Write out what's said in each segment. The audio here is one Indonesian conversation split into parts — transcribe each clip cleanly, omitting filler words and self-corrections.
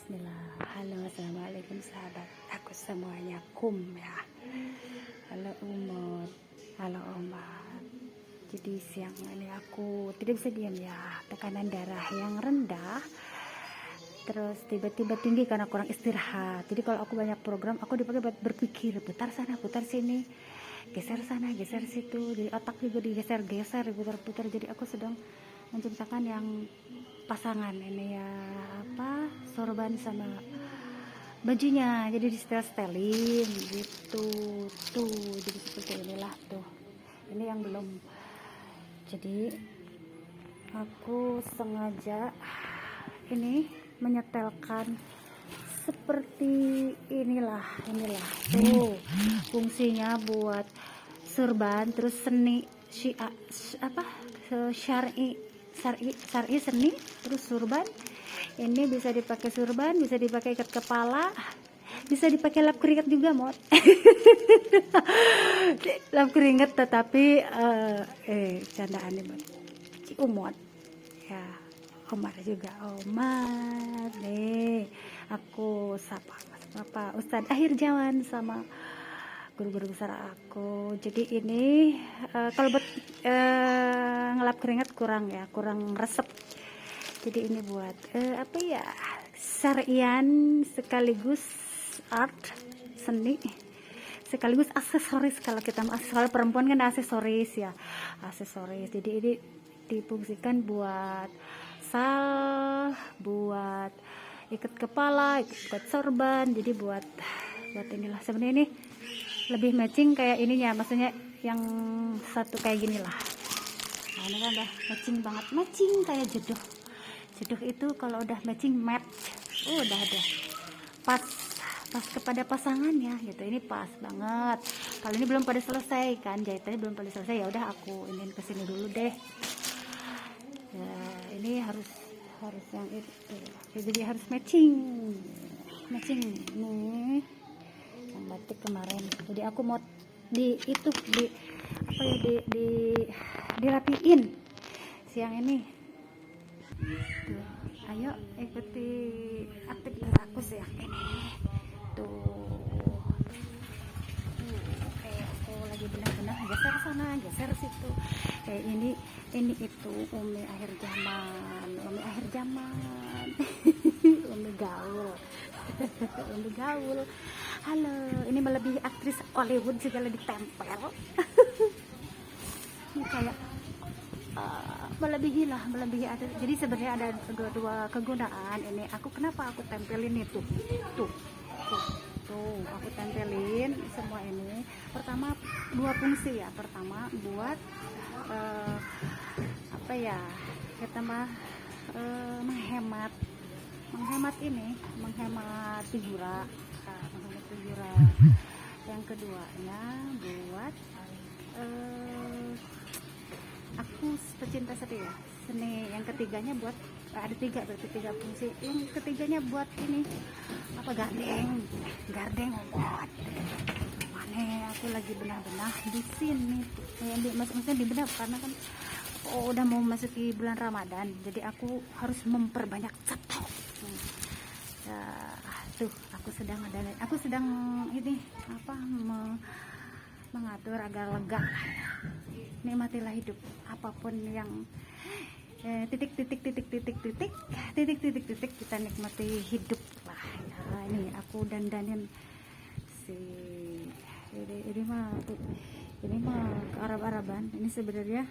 Bismillah. Halo, assalamualaikum sahabat aku semuanya, ya. Halo Umut, halo Omat. Jadi siang ini aku tidak bisa diam ya. Tekanan darah yang rendah, terus tiba-tiba tinggi karena kurang istirahat. Jadi kalau aku banyak program, aku dipakai buat berpikir, putar sana, putar sini, geser sana, geser situ. Jadi otak juga digeser-geser, diputar-putar. Jadi aku sedang menciptakan yang pasangan ini ya, sorban sama bajunya, jadi di setel-setelin gitu tuh. Jadi seperti inilah tuh, ini yang belum. Jadi aku sengaja ini menyetelkan seperti inilah tuh, fungsinya buat sorban, terus seni syar'i seni, terus surban. Ini bisa dipakai surban, bisa dipakai ikat kepala, bisa dipakai lap keringat juga, Mod. Lap keringat, tetapi candaan nih, Mod. Umot ya, Omar juga, Omar nih. Aku sapa Bapak Ustadz akhir zaman sama guru-guru besar aku. Jadi ini kalau buat ngelap keringat kurang resep. Jadi ini buat syarian sekaligus art, seni, sekaligus aksesoris. Kalau kita kalau perempuan kan aksesoris ya, aksesoris. Jadi ini difungsikan buat buat ikat kepala, buat sorban. Jadi buat inilah. Sebenarnya ini lebih matching kayak ininya, maksudnya yang satu kayak gini lah. Nah, ini kan udah matching banget, matching kayak jodoh itu kalau udah matching, match, udah ada pas kepada pasangannya gitu. Ini pas banget. Kalau ini belum pada selesai kan, jahitannya belum pada selesai, ya udah aku ingin kesini dulu deh ya. Ini harus yang itu, jadi harus matching nih yang batik kemarin. Jadi aku mau dirapiin siang ini. Tuh, ayo ikuti aktivitas aku siang ini. Tuh, aku lagi benar-benar geser sana, geser situ. Ini itu Umi akhir zaman. Umi gaul. Umi gaul. Halo, ini melebihi aktris Hollywood segala ditempel. Ini kayak melebihi ada. Jadi sebenarnya ada dua kegunaan ini. Kenapa aku tempelin itu tuh aku tempelin semua ini. Pertama, dua fungsi ya. Pertama buat menghemat figura. Yang keduanya buat aku pecinta seni. Yang ketiganya buat ada tiga fungsi. Yang ketiganya buat ini gardeng buat mana. Aku lagi benar-benar di sini tuh, maksudnya di benar, karena kan udah mau masuki bulan Ramadan, jadi aku harus memperbanyak stok. Tuh aku sedang mengatur agar lega. Nikmatilah hidup, apapun yang titik kita nikmati hidup lah ya. Ini aku dandanin ini mah ke Arab-Araban. Ini sebenarnya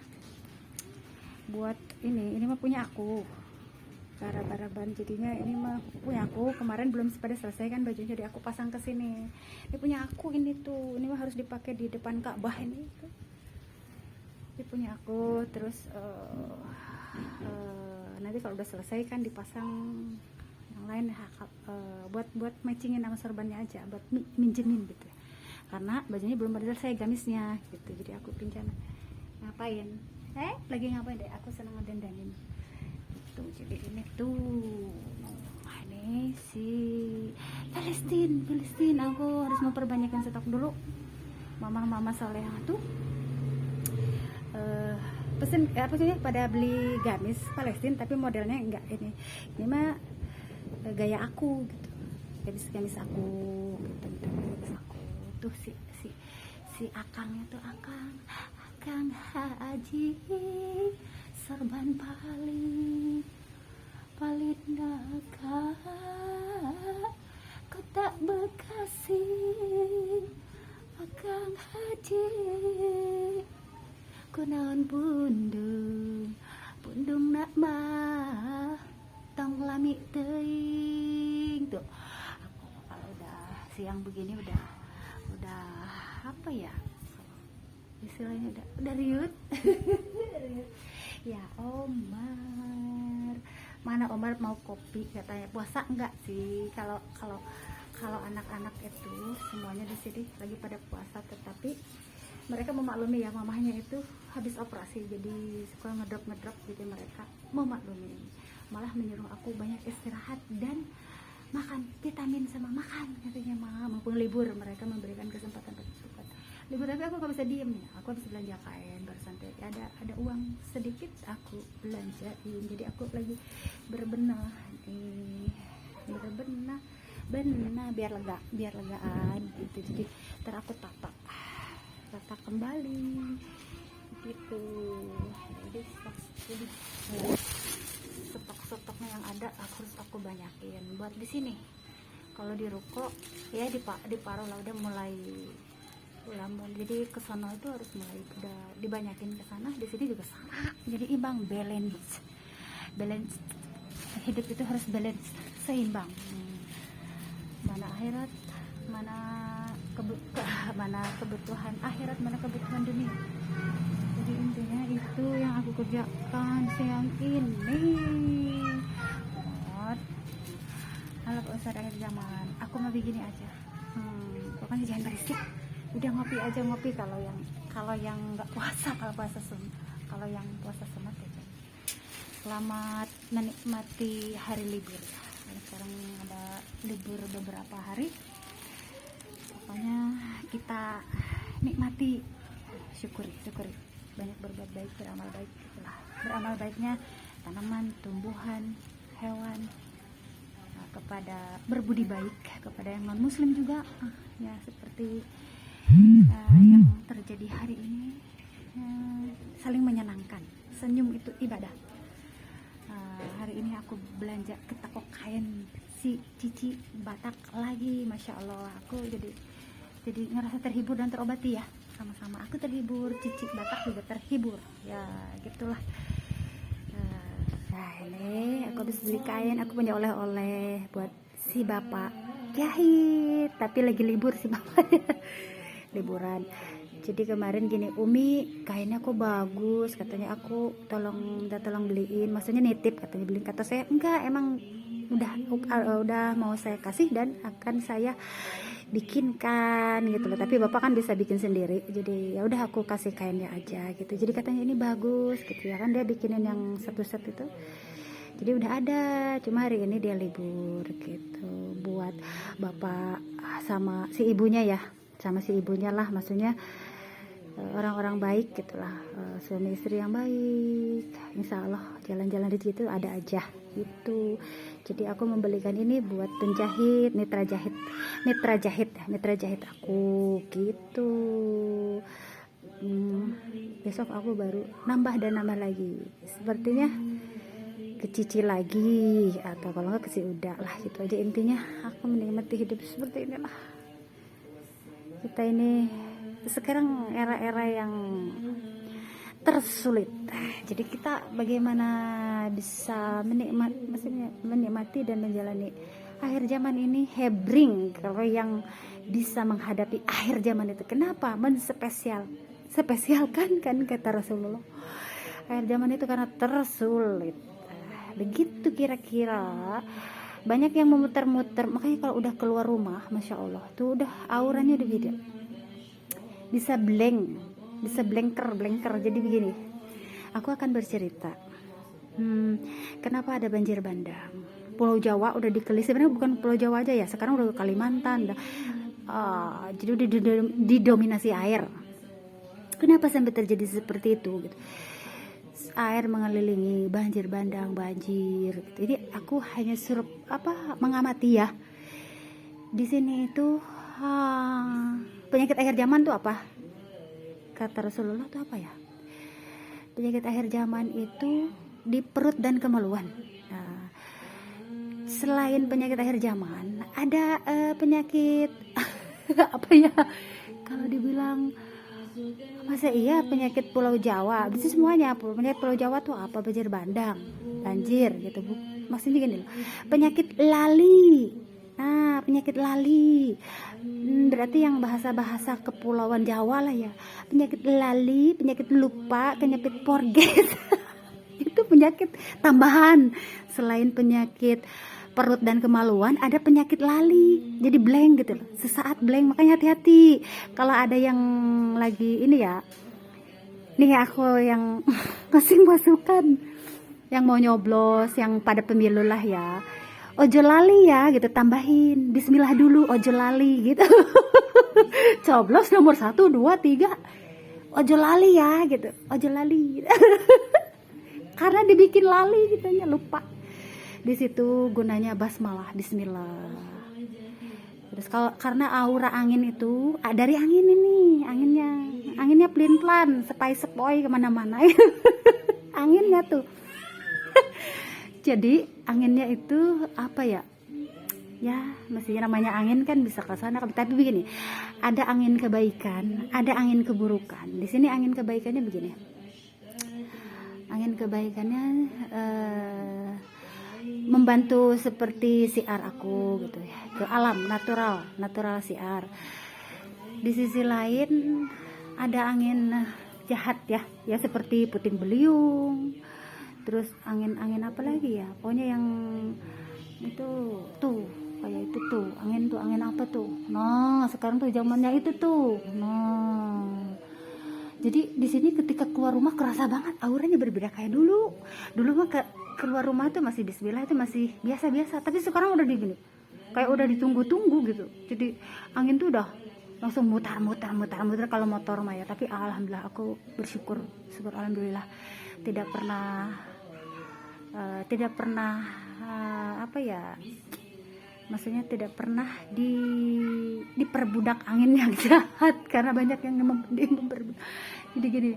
buat ini mah punya aku, ke Arab-Araban. Jadinya ini mah punya aku, kemarin belum pada selesai kan bajunya, jadi aku pasang ke sini. Ini punya aku, ini tuh, ini mah harus dipakai di depan Ka'bah ini tuh. Ini punya aku. Terus nanti kalau udah selesai kan dipasang yang lain, buat matchingin sama sorbannya aja, buat minjemin gitu ya. Karena bajunya belum pada selesai gamisnya gitu. Jadi aku pinjam. Ngapain? Lagi ngapain deh? Aku senang ngedandanin gitu. Jadi ini tuh, ini si Palestina. Aku harus memperbanyakkan stok dulu. Mama Soleh tuh pesen pada beli gamis Palestina, tapi modelnya enggak ini mah gaya aku gitu, gamis aku gitu, gamis aku tuh si Akang itu, Akang Haji Serban paling naga Kota Bekasi, Akang Haji kunaon bundung nak mah tong lami teuing tuh. Aku kalau udah siang begini udah apa ya istilahnya, udah riut. Ya Omar, mana Omar mau kopi katanya. Puasa enggak sih, kalau anak-anak itu semuanya di sini lagi pada puasa, tetapi mereka memaklumi ya, mamahnya itu habis operasi jadi suka ngedrop gitu, mereka memaklumi, malah menyuruh aku banyak istirahat dan makan vitamin sama makan katanya. Mumpung libur mereka memberikan kesempatan untuk libur, tapi aku nggak bisa diem ya, aku harus belanja kain barusan ada uang sedikit aku belanjain, jadi aku lagi berbenah biar legaan gitu. Jadi ntar aku tata kembali gitu. Jadi stok-stoknya yang ada harus aku banyakin buat di sini. Kalau di ruko ya di paro lah udah mulai jadi ke sana itu harus mulai udah dibanyakin ke sana, di sini juga sama. Jadi imbang, balance hidup itu harus balance, seimbang. Mana akhirat, mana kebutuhan akhirat, mana kebutuhan dunia. Jadi intinya itu yang aku kerjakan siang ini. Kalau usah akhir zaman, aku mau begini aja. Pokoknya jangan berisik. Udah ngopi aja, ngopi kalau yang nggak puasa, kalau yang puasa sunat aja. Selamat menikmati hari libur. Sekarang ada libur beberapa hari, pokoknya kita nikmati, syukuri, banyak berbuat baik, beramal baik itulah. Beramal baiknya tanaman, tumbuhan, hewan, kepada berbudi baik kepada yang non muslim juga, ya seperti yang terjadi hari ini, saling menyenangkan. Senyum itu ibadah. Hari ini aku belanja ke toko kain si Cici Batak lagi, masya Allah. Aku jadi ngerasa terhibur dan terobati ya, sama-sama aku terhibur, Cici Batak juga terhibur ya, gitulah. Nah ini aku habis beli kain, aku punya oleh-oleh buat si bapak jahit, tapi lagi libur si bapaknya. Liburan. Jadi kemarin gini, Umi kainnya kok bagus, katanya aku tolong beliin, maksudnya nitip, katanya beliin. Kata saya enggak, emang udah mau saya kasih dan akan saya bikinkan gitu loh, tapi bapak kan bisa bikin sendiri, jadi ya udah aku kasih kainnya aja gitu. Jadi katanya ini bagus gitu ya kan, dia bikinin yang satu set itu, jadi udah ada, cuma hari ini dia libur gitu, buat bapak sama si ibunya ya, lah, maksudnya orang-orang baik gitulah, suami istri yang baik, insya Allah jalan-jalan di situ ada aja gitu. Jadi aku membelikan ini buat penjahit, mitra jahit aku gitu. Besok aku baru nambah lagi, sepertinya ke Cici lagi, atau kalau nggak ke si Uda lah gitu aja. Intinya aku menikmati hidup seperti inilah. Kita ini sekarang era-era yang tersulit, jadi kita bagaimana bisa menikmati dan menjalani akhir zaman ini. Hebring kalau yang bisa menghadapi akhir zaman itu. Kenapa spesialkan kan kata Rasulullah, akhir zaman itu karena tersulit. Begitu kira-kira. Banyak yang memutar-mutar, makanya kalau udah keluar rumah, masya Allah tuh udah auranya udah beda, bisa blanker. Jadi begini, aku akan bercerita kenapa ada banjir bandang. Pulau Jawa udah dikelis, sebenarnya bukan Pulau Jawa aja ya, sekarang udah ke Kalimantan, jadi udah didominasi air. Kenapa sampai terjadi seperti itu gitu? air mengelilingi, banjir bandang, banjir gitu. Jadi aku hanya suruh mengamati ya. Di sini itu penyakit akhir zaman tuh apa? Kata Rasulullah tuh apa ya? Penyakit akhir zaman itu di perut dan kemaluan. Nah, selain penyakit akhir zaman, ada penyakit apa ya? Kalau dibilang masa iya penyakit Pulau Jawa, bisa semuanya. Penyakit Pulau Jawa tuh apa? Banjir bandang, banjir gitu bu. Maksudnya gini loh, penyakit lali. Nah, penyakit lali berarti yang bahasa-bahasa kepulauan Jawa lah ya. Penyakit lali, penyakit lupa, penyakit forget. Itu penyakit tambahan. Selain penyakit perut dan kemaluan, ada penyakit lali, jadi blank gitu loh, sesaat blank. Makanya hati-hati kalau ada yang lagi ini ya, nih aku yang kasih masukan, yang mau nyoblos, yang pada pemilu lah ya, ojo lali ya gitu, tambahin bismillah dulu, ojo lali gitu. Coblos nomor 1, 2, 3, ojo lali ya gitu, ojo lali gitu. Karena dibikin lali gitunya, lupa. Di situ gunanya basmalah, bismillah. Terus karena aura angin itu dari angin ini, anginnya pelin-pelan, sepoi kemana-mana. Anginnya tuh. Jadi anginnya itu apa ya? Ya mestinya namanya angin kan bisa ke sana, tapi begini, ada angin kebaikan, ada angin keburukan. Di sini angin kebaikannya begini. Angin kebaikannya membantu seperti siar aku gitu ya, ke alam natural siar. Di sisi lain ada angin jahat ya seperti puting beliung, terus angin apa lagi ya, pokoknya yang itu tuh kayak itu tuh angin apa tuh. Nah sekarang tuh zamannya itu tuh. Nah jadi di sini ketika keluar rumah kerasa banget auranya berbeda kayak dulu mah keluar rumah itu masih bismillah, itu masih biasa-biasa, tapi sekarang udah digini kayak udah ditunggu-tunggu gitu. Jadi angin tuh udah langsung mutar kalau motor mah ya. Tapi alhamdulillah aku bersyukur alhamdulillah tidak pernah apa ya, maksudnya tidak pernah diperbudak angin yang jahat, karena banyak yang memperbudak. Jadi gini,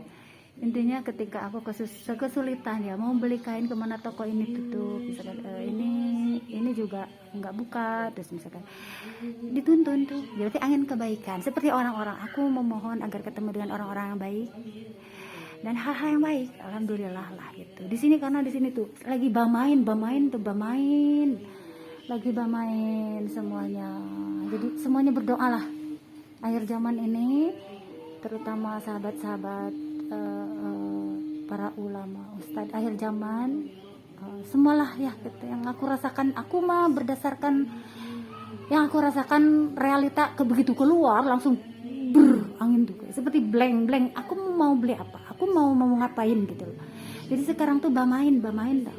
intinya ketika aku kesulitan ya mau beli kain, kemana toko ini tutup misalkan, ini juga nggak buka, terus misalkan dituntun tuh, berarti angin kebaikan. Seperti orang-orang, aku memohon agar ketemu dengan orang-orang yang baik dan hal-hal yang baik, alhamdulillah lah gitu. Di sini karena di sini tuh lagi bamain lagi bamain semuanya. Jadi semuanya berdoa lah akhir zaman ini, terutama sahabat-sahabat para ulama, ustadz akhir zaman, semualah ya gitu. Yang aku rasakan, aku mah berdasarkan yang aku rasakan realita, begitu keluar langsung angin tuh seperti blank. Aku mau beli apa, aku mau ngapain gitu loh. Jadi sekarang tuh bamain dah.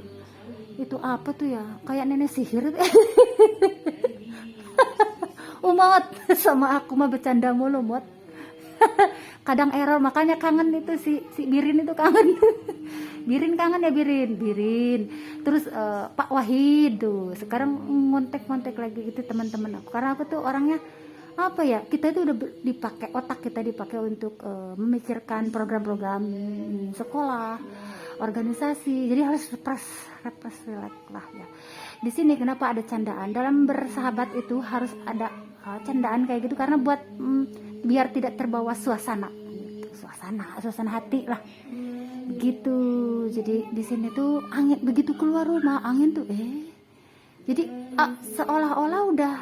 Itu apa tuh ya, kayak nenek sihir. Umot sama aku mah bercanda mulu mot. Kadang error, makanya kangen itu si Birin itu kangen. Birin kangen ya, Birin. Terus Pak Wahid tuh sekarang ngontek lagi gitu teman-teman aku, karena aku tuh orangnya apa ya, kita itu udah dipakai, otak kita dipakai untuk memikirkan program-program sekolah, organisasi, jadi harus repress lah ya. Di sini kenapa ada candaan dalam bersahabat, itu harus ada candaan kayak gitu, karena buat biar tidak terbawa suasana hati lah begitu. Jadi di sini tuh angin, begitu keluar rumah angin tuh jadi seolah-olah udah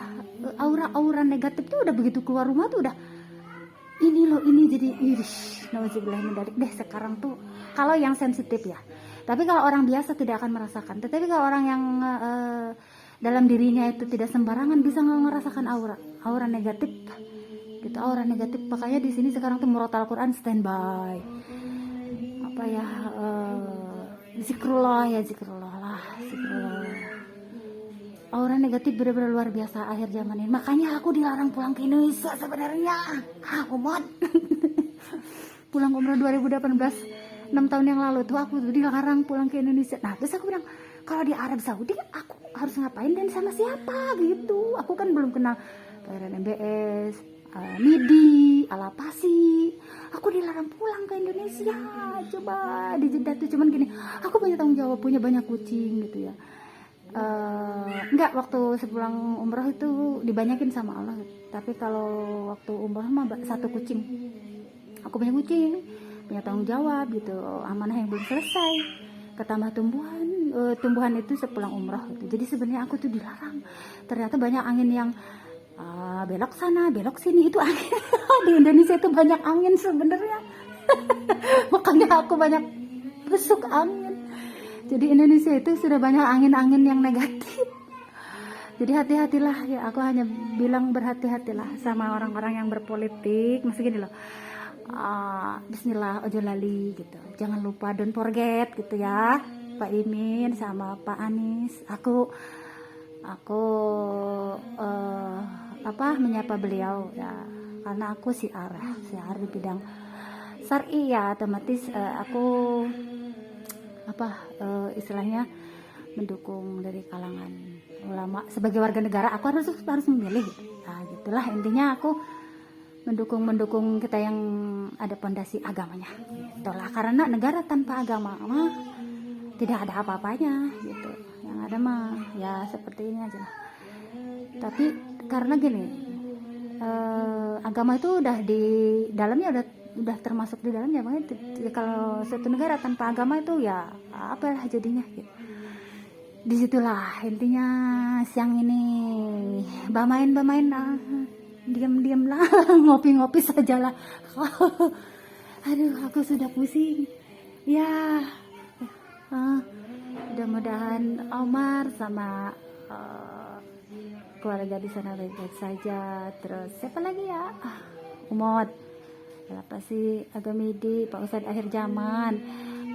aura negatif tuh udah begitu keluar rumah tuh udah ini jadi nauzubillah min dzalik deh sekarang tuh, kalau yang sensitif ya. Tapi kalau orang biasa tidak akan merasakan. Tetapi kalau orang yang dalam dirinya itu tidak sembarangan bisa merasakan aura negatif gitu, aura negatif. Makanya di sini sekarang tuh murotal Quran standby, apa ya, zikrullah. Aura negatif benar-benar luar biasa akhir zaman ini. Makanya aku dilarang pulang ke Indonesia sebenarnya. Umat. Pulang umroh 2018 tahun yang lalu tuh aku tuh dilarang pulang ke Indonesia. Nah terus aku bilang, kalau di Arab Saudi aku harus ngapain dan sama siapa gitu. Aku kan belum kenal Thailand MBS, MIDI, Alapasi. Aku dilarang pulang ke Indonesia. Coba di Jeddah tuh cuman gini, aku punya tanggung jawab, punya banyak kucing gitu ya. Enggak, waktu sepulang umroh itu dibanyakin sama Allah. Tapi kalau waktu umroh mah satu kucing. Aku punya kucing, punya tanggung jawab gitu, amanah yang belum selesai. Ketambah tumbuhan itu sepulang umroh gitu. Jadi sebenarnya aku tuh dilarang. Ternyata banyak angin yang belok sana, belok sini, itu angin. Di Indonesia itu banyak angin sebenarnya. Makanya aku banyak besuk angin. Jadi Indonesia itu sudah banyak angin-angin yang negatif. Jadi hati-hatilah ya, aku hanya bilang berhati-hatilah sama orang-orang yang berpolitik. Masih gini loh, bismillah, ojo lali gitu. Jangan lupa, don't forget gitu ya, Pak Imin sama Pak Anies. Aku menyapa beliau ya, karena aku siar di bidang syar'i ya, otomatis aku istilahnya mendukung dari kalangan ulama. Sebagai warga negara aku harus memilih gitu. Nah gitulah intinya, aku mendukung kita yang ada pondasi agamanya itulah, karena negara tanpa agama mah tidak ada apa-apanya gitu. Yang ada mah ya seperti ini aja lah. Tapi karena gini, agama itu udah di dalamnya, udah termasuk di dalamnya. Makanya kalau suatu negara tanpa agama itu ya apalah jadinya gitu. Disitulah intinya siang ini bamain diam lah, ngopi sajalah. Aduh, aku sudah pusing ya. Mudah-mudahan Omar sama keluarga di sana baik-baik saja. Terus siapa lagi ya, Umot, apa sih, Agamidi, Pak Ustadz akhir zaman,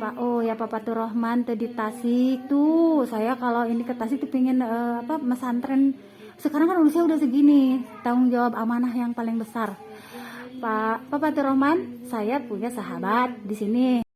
Pak Pak Fatur Rahman tuh di Tasik tuh. Saya kalau ini ke Tasik tuh pengen mesantren. Sekarang kan usia udah segini, tanggung jawab amanah yang paling besar. Pak Fatur Rahman, saya punya sahabat di sini.